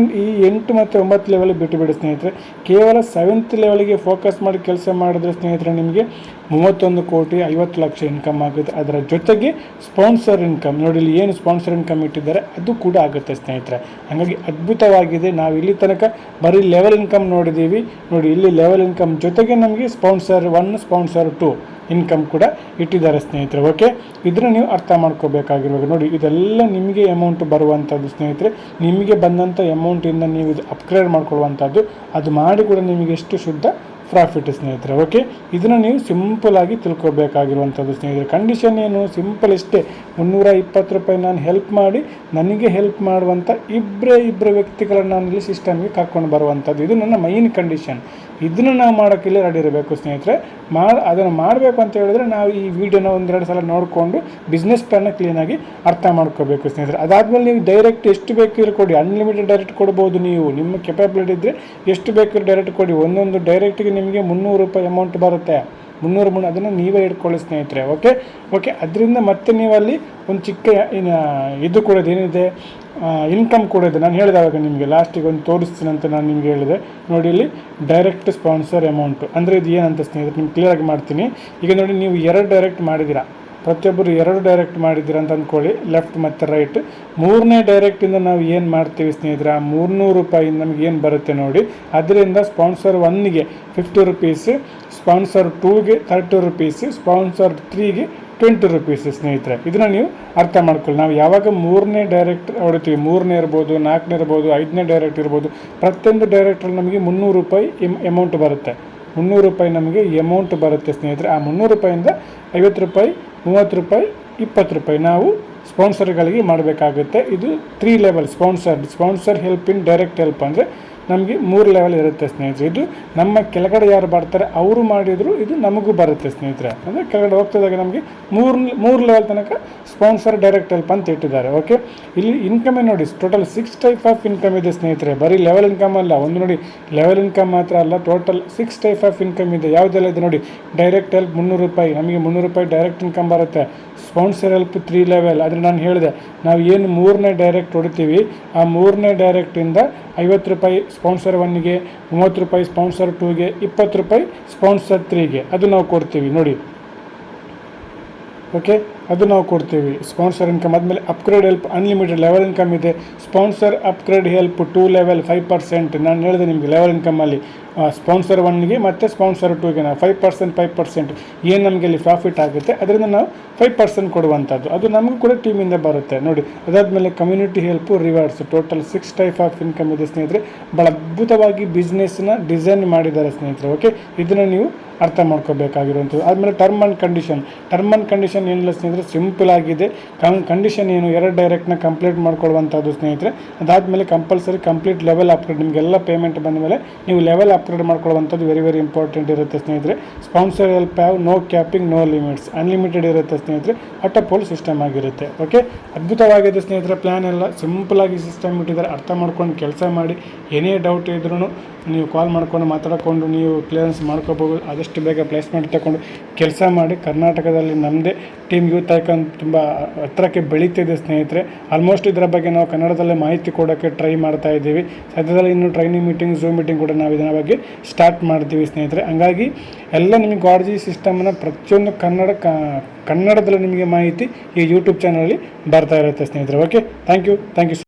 8 ಮತ್ತು 9 ಲೆವೆಲ್ ಬಿಟ್ಟುಬಿಡಿ ಸ್ನೇಹಿತರೆ. ಕೇವಲ 7th ಲೆವೆಲ್ಗೆ ಫೋಕಸ್ ಮಾಡಿ ಕೆಲಸ ಮಾಡಿದ್ರೆ ಸ್ನೇಹಿತರೆ ನಿಮಗೆ 31,50,00,000 ಇನ್ಕಮ್ ಆಗುತ್ತೆ. ಅದರ ಜೊತೆಗೆ ಸ್ಪಾನ್ಸರ್ ಇನ್ಕಮ್ ನೋಡಿ, ಇಲ್ಲಿ ಏನು ಸ್ಪಾನ್ಸರ್ ಇನ್ಕಮ್ ಇಟ್ಟಿದ್ದಾರೆ ಅದು ಕೂಡ ಆಗುತ್ತೆ ಸ್ನೇಹಿತರೆ. ಹಾಗಾಗಿ ಅದ್ಭುತವಾಗಿದೆ. ನಾವು ಇಲ್ಲಿ ತನಕ ಬರೀ ಲೆವೆಲ್ ಇನ್ಕಮ್ ನೋಡಿದ್ದೀವಿ. ನೋಡಿ, ಇಲ್ಲಿ ಲೆವೆಲ್ ಇನ್ಕಮ್ ಜೊತೆಗೆ ನಮಗೆ ಸ್ಪಾನ್ಸರ್ 1 ಸ್ಪಾನ್ಸರ್ ಟು ಇನ್ಕಮ್ ಕೂಡ ಇಟ್ಟಿದ್ದಾರೆ ಸ್ನೇಹಿತರೆ. ಓಕೆ, ಇದನ್ನು ನೀವು ಅರ್ಥ ಮಾಡ್ಕೋಬೇಕಾಗಿರುವಾಗ ನೋಡಿ, ಇದೆಲ್ಲ ನಿಮಗೆ ಅಮೌಂಟ್ ಬರುವಂಥದ್ದು ಸ್ನೇಹಿತರೆ. ನಿಮಗೆ ಬಂದಂಥ ಅಮೌಂಟಿಂದ ನೀವು ಇದು ಅಪ್ಗ್ರೇಡ್ ಮಾಡ್ಕೊಳ್ಳುವಂಥದ್ದು, ಅದು ಮಾಡಿ ಕೂಡ ನಿಮಗೆ ಎಷ್ಟು ಶುದ್ಧ ಪ್ರಾಫಿಟ್ ಸ್ನೇಹಿತರೆ. ಓಕೆ, ಇದನ್ನು ನೀವು ಸಿಂಪಲಾಗಿ ತಿಳ್ಕೊಬೇಕಾಗಿರುವಂಥದ್ದು ಸ್ನೇಹಿತರೆ. ಕಂಡೀಷನ್ ಏನು, ಸಿಂಪಲ್ ಇಷ್ಟೇ. 320 ರೂಪಾಯಿ ನಾನು ಹೆಲ್ಪ್ ಮಾಡಿ ನನಗೆ ಹೆಲ್ಪ್ ಮಾಡುವಂಥ ಇಬ್ಬರು ವ್ಯಕ್ತಿಗಳನ್ನು ನಾನು ಇಲ್ಲಿ ಸಿಸ್ಟಮ್ಗೆ ಕರ್ಕೊಂಡು ಬರುವಂಥದ್ದು, ಇದು ನನ್ನ ಮೈನ್ ಕಂಡೀಷನ್. ಇದನ್ನು ನಾವು ಮಾಡೋಕ್ಕಿಲ್ಲ ರೆಡಿ ಇರಬೇಕು ಸ್ನೇಹಿತರೆ. ಅದನ್ನು ಮಾಡಬೇಕು ಅಂತ ಹೇಳಿದ್ರೆ ನಾವು ಈ ವಿಡಿಯೋನ 1-2 ಸಲ ನೋಡಿಕೊಂಡು ಬಿಸ್ನೆಸ್ ಪ್ಲಾನ್ನ ಕ್ಲೀನಾಗಿ ಅರ್ಥ ಮಾಡ್ಕೋಬೇಕು ಸ್ನೇಹಿತರೆ. ಅದಾದಮೇಲೆ ನೀವು ಡೈರೆಕ್ಟ್ ಎಷ್ಟು ಬೇಕಿರೋ ಕೊಡಿ, ಅನ್ಲಿಮಿಟೆಡ್ ಡೈರೆಕ್ಟ್ ಕೊಡ್ಬೋದು. ನೀವು ನಿಮ್ಮ ಕೆಪಾಬಿಲಿಟಿ ಇದ್ದರೆ ಎಷ್ಟು ಬೇಕಿರೋ ಡೈರೆಕ್ಟ್ ಕೊಡಿ. ಒಂದೊಂದು ಡೈರೆಕ್ಟಿಗೆ ನಿಮಗೆ 300 ರೂಪಾಯಿ ಅಮೌಂಟ್ ಬರುತ್ತೆ. 300 ಅದನ್ನು ನೀವೇ ಇಟ್ಕೊಳ್ಳಿ ಸ್ನೇಹಿತರೆ. ಓಕೆ, ಅದರಿಂದ ಮತ್ತೆ ನೀವಲ್ಲಿ ಒಂದು ಚಿಕ್ಕ ಇದು ಕೂಡ ಏನಿದೆ, ಇನ್ಕಮ್ ಕೂಡ ಇದೆ. ನಾನು ಹೇಳಿದಾಗ ನಿಮಗೆ ಲಾಸ್ಟಿಗೆ ಒಂದು ತೋರಿಸ್ತೀನಿ ಅಂತ ನಾನು ನಿಮಗೆ ಹೇಳಿದೆ ನೋಡಿ, ಇಲ್ಲಿ ಡೈರೆಕ್ಟ್ ಸ್ಪಾನ್ಸರ್ ಅಮೌಂಟು ಅಂದರೆ ಇದು ಏನಂತ ಸ್ನೇಹಿತರೆ ನಿಮ್ಗೆ ಕ್ಲಿಯರಾಗಿ ಮಾಡ್ತೀನಿ. ಈಗ ನೋಡಿ, ನೀವು 2 ಡೈರೆಕ್ಟ್ ಮಾಡಿದ್ದೀರಾ, ಪ್ರತಿಯೊಬ್ಬರು 2 ಡೈರೆಕ್ಟ್ ಮಾಡಿದ್ದೀರಾ ಅಂತ ಅಂದ್ಕೊಳ್ಳಿ, ಲೆಫ್ಟ್ ಮತ್ತು ರೈಟ್. 3ನೇ ಡೈರೆಕ್ಟಿಂದ ನಾವು ಏನು ಮಾಡ್ತೀವಿ ಸ್ನೇಹಿತರೆ, 300 ರೂಪಾಯಿ ನಮಗೆ ಏನು ಬರುತ್ತೆ ನೋಡಿ, ಅದರಿಂದ ಸ್ಪಾನ್ಸರ್ 1ಗೆ 50 ರೂಪೀಸ್, ಸ್ಪಾನ್ಸರ್ 2ಗೆ 30 ರೂಪೀಸ್, ಸ್ಪಾನ್ಸರ್ 3ಗೆ 20 ರೂಪೀಸ್ ಸ್ನೇಹಿತರೆ. ಇದನ್ನು ನೀವು ಅರ್ಥ ಮಾಡ್ಕೊಳ್ಳಿ. ನಾವು ಯಾವಾಗ 3ನೇ ಡೈರೆಕ್ಟ್ ಹೊಡಿತೀವಿ, 3ನೇ ಇರ್ಬೋದು, 4ನೇ ಇರ್ಬೋದು, 5ನೇ ಡೈರೆಕ್ಟ್ ಇರ್ಬೋದು, ಪ್ರತಿಯೊಂದು ಡೈರೆಕ್ಟ್ರಲ್ಲಿ ನಮಗೆ 300 ರೂಪಾಯಿ ಅಮೌಂಟ್ ಬರುತ್ತೆ. 300 ರೂಪಾಯಿ ನಮಗೆ ಅಮೌಂಟ್ ಬರುತ್ತೆ ಸ್ನೇಹಿತರೆ. ಆ 300 ರೂಪಾಯಿಂದ 50 ರೂಪಾಯಿ, 30 ರೂಪಾಯಿ, 20 ರೂಪಾಯಿ ನಾವು ಸ್ಪಾನ್ಸರ್ಗಳಿಗೆ ಮಾಡಬೇಕಾಗುತ್ತೆ. ಇದು 3 level sponsor help in direct help ಅಂದರೆ ನಮಗೆ 3 ಲೆವೆಲ್ ಇರುತ್ತೆ ಸ್ನೇಹಿತರೆ. ಇದು ನಮ್ಮ ಕೆಳಗಡೆ ಯಾರು ಬರ್ತಾರೆ ಅವರು ಮಾಡಿದ್ರು ಇದು ನಮಗೂ ಬರುತ್ತೆ ಸ್ನೇಹಿತರೆ. ಅಂದರೆ ಕೆಳಗಡೆ ಹೋಗ್ತಿದ್ದಾಗ ನಮಗೆ 3 ಲೆವೆಲ್ ತನಕ ಸ್ಪಾನ್ಸರ್ ಡೈರೆಕ್ಟ್ ಹೆಲ್ಪ್ ಅಂತ ಇಟ್ಟಿದ್ದಾರೆ. ಓಕೆ, ಇಲ್ಲಿ ಇನ್ಕಮ್ ನೋಡಿ, ಟೋಟಲ್ 6 ಟೈಪ್ ಆಫ್ ಇನ್ಕಮ್ ಇದೆ ಸ್ನೇಹಿತರೆ. ಬರೀ ಲೆವೆಲ್ ಇನ್ಕಮ್ ಅಲ್ಲ, ಒಂದು ನೋಡಿ ಲೆವೆಲ್ ಇನ್ಕಮ್ ಮಾತ್ರ ಅಲ್ಲ, ಟೋಟಲ್ 6 ಟೈಪ್ ಆಫ್ ಇನ್ಕಮ್ ಇದೆ. ಯಾವುದೆಲ್ಲ ಇದೆ ನೋಡಿ, ಡೈರೆಕ್ಟ್ ಹೆಲ್ಪ್ 300 ರೂಪಾಯಿ, ನಮಗೆ 300 ರೂಪಾಯಿ ಡೈರೆಕ್ಟ್ ಇನ್ಕಮ್ ಬರುತ್ತೆ. ಸ್ಪಾನ್ಸರ್ ಹೆಲ್ಪ್ 3 ಲೆವೆಲ್, ಆದರೆ ನಾನು ಹೇಳಿದೆ ನಾವು ಏನು 3ನೇ ಡೈರೆಕ್ಟ್ ಹೊಡಿತೀವಿ, ಆ 3ನೇ ಡೈರೆಕ್ಟಿಂದ 50 ರೂಪಾಯಿ ಸ್ಪಾನ್ಸರ್ 1ಗೆ, 30 ರೂಪಾಯಿ ಸ್ಪಾನ್ಸರ್ 2ಗೆ, 20 ರೂಪಾಯಿ ಸ್ಪಾನ್ಸರ್ 3ಗೆ ಅದು ನಾವು ಕೊಡ್ತೀವಿ ನೋಡಿ. ಓಕೆ, ಅದು ನಾವು ಕೊಡ್ತೀವಿ ಸ್ಪಾನ್ಸರ್ ಇನ್ಕಮ್. ಆದಮೇಲೆ upgrade help unlimited level income ಇದೆ. Sponsor upgrade help 2 level 5%. ನಾನು ಹೇಳಿದೆ ನಿಮಗೆ ಲೆವೆಲ್ ಇನ್ಕಮಲ್ಲಿ ಸ್ಪಾನ್ಸರ್ 1ಗೆ ಮತ್ತು ಸ್ಪಾನ್ಸರ್ 2ಗೆ ನಾವು 5% ಏನು ನಮಗೆ ಅಲ್ಲಿ ಪ್ರಾಫಿಟ್ ಆಗುತ್ತೆ ಅದರಿಂದ ನಾವು 5% ಕೊಡುವಂಥದ್ದು, ಅದು ನಮಗೂ ಕೂಡ ಟೀಮಿಂದ ಬರುತ್ತೆ ನೋಡಿ. ಅದಾದಮೇಲೆ community help, rewards, total 6 type of income ಇದೆ ಸ್ನೇಹಿತರೆ. ಭಾಳ ಅದ್ಭುತವಾಗಿ ಬಿಸ್ನೆಸ್ನ ಡಿಸೈನ್ ಮಾಡಿದ್ದಾರೆ ಸ್ನೇಹಿತರೆ. ಓಕೆ, ಇದನ್ನು ನೀವು ಅರ್ಥ ಮಾಡ್ಕೋಬೇಕಾಗಿರುವಂಥದ್ದು. ಆದಮೇಲೆ ಟರ್ಮ್ ಆ್ಯಂಡ್ ಕಂಡೀಷನ್ ಏನಿಲ್ಲ ಸ್ನೇಹಿತರೆ, ಸಿಂಪಲ್ ಆಗಿದೆ. ಕಂಡೀಷನ್ ಏನು, 2 ಡೈರೆಕ್ಟ್ನ ಕಂಪ್ಲೀಟ್ ಮಾಡ್ಕೊಳ್ಳುವಂಥದ್ದು ಸ್ನೇಹಿತರೆ. ಅದಾದಮೇಲೆ ಕಂಪಲ್ಸರಿ ಕಂಪ್ಲೀಟ್ ಲೆವೆಲ್ ಅಪ್ಗ್ರೇಡ್, ನಿಮಗೆಲ್ಲ ಪೇಮೆಂಟ್ ಬಂದ ಮೇಲೆ ನೀವು ಲೆವೆಲ್ ಅಪ್ಗ್ರೇಡ್ ಮಾಡ್ಕೊಳ್ಳುವಂಥದ್ದು ವೆರಿ ಇಂಪಾರ್ಟೆಂಟ್ ಇರುತ್ತೆ ಸ್ನೇಹಿತರೆ. Sponsor help have no capping, no limits, unlimited ಇರುತ್ತೆ ಸ್ನೇಹಿತರೆ. ಅಟಪೋಲ್ ಸಿಸ್ಟಮ್ ಆಗಿರುತ್ತೆ. ಓಕೆ, ಅದ್ಭುತವಾಗಿದೆ ಸ್ನೇಹಿತರೆ. ಪ್ಲ್ಯಾನ್ ಎಲ್ಲ ಸಿಂಪಲಾಗಿ ಸಿಸ್ಟಮ್ ಇಟ್ಟಿದ್ದಾರೆ. ಅರ್ಥ ಮಾಡ್ಕೊಂಡು ಕೆಲಸ ಮಾಡಿ. ಏನೇ ಡೌಟ್ ಇದ್ರೂ ನೀವು ಕಾಲ್ ಮಾಡ್ಕೊಂಡು ಮಾತಾಡಿಕೊಂಡು ನೀವು ಕ್ಲಿಯರೆನ್ಸ್ ಮಾಡ್ಕೋಬೋದು. ಆದಷ್ಟು ಬೇಗ ಪ್ಲೇಸ್ಮೆಂಟ್ ತಗೊಂಡು ಕೆಲಸ ಮಾಡಿ. ಕರ್ನಾಟಕದಲ್ಲಿ ನಮ್ಮದೇ ಟೀಮ್ ಯೂತ್ ಐಕಾನ್ ತುಂಬ ಹತ್ತಿರಕ್ಕೆ ಬೆಳೀತಿದೆ ಸ್ನೇಹಿತರೆ. ಆಲ್ಮೋಸ್ಟ್ ಇದರ ಬಗ್ಗೆ ನಾವು ಕನ್ನಡದಲ್ಲೇ ಮಾಹಿತಿ ಕೊಡೋಕ್ಕೆ ಟ್ರೈ ಮಾಡ್ತಾ ಇದ್ದೀವಿ. ಸದ್ಯದಲ್ಲಿ ಇನ್ನು ಟ್ರೈನಿಂಗ್ ಮೀಟಿಂಗ್, ಝೂಮ್ ಮೀಟಿಂಗ್ ಕೂಡ ನಾವು ಇದರ ಬಗ್ಗೆ ಸ್ಟಾರ್ಟ್ ಮಾಡ್ತೀವಿ ಸ್ನೇಹಿತರೆ. ಹಂಗಾಗಿ ಎಲ್ಲ ನಿಮಗೆ ಗಾಡ್ಜಿ ಸಿಸ್ಟಮನ್ನು ಪ್ರತಿಯೊಂದು ಕನ್ನಡದಲ್ಲಿ ನಿಮಗೆ ಮಾಹಿತಿ ಈ ಯೂಟ್ಯೂಬ್ ಚಾನಲಲ್ಲಿ ಬರ್ತಾ ಇರುತ್ತೆ ಸ್ನೇಹಿತರೆ. Okay, thank you.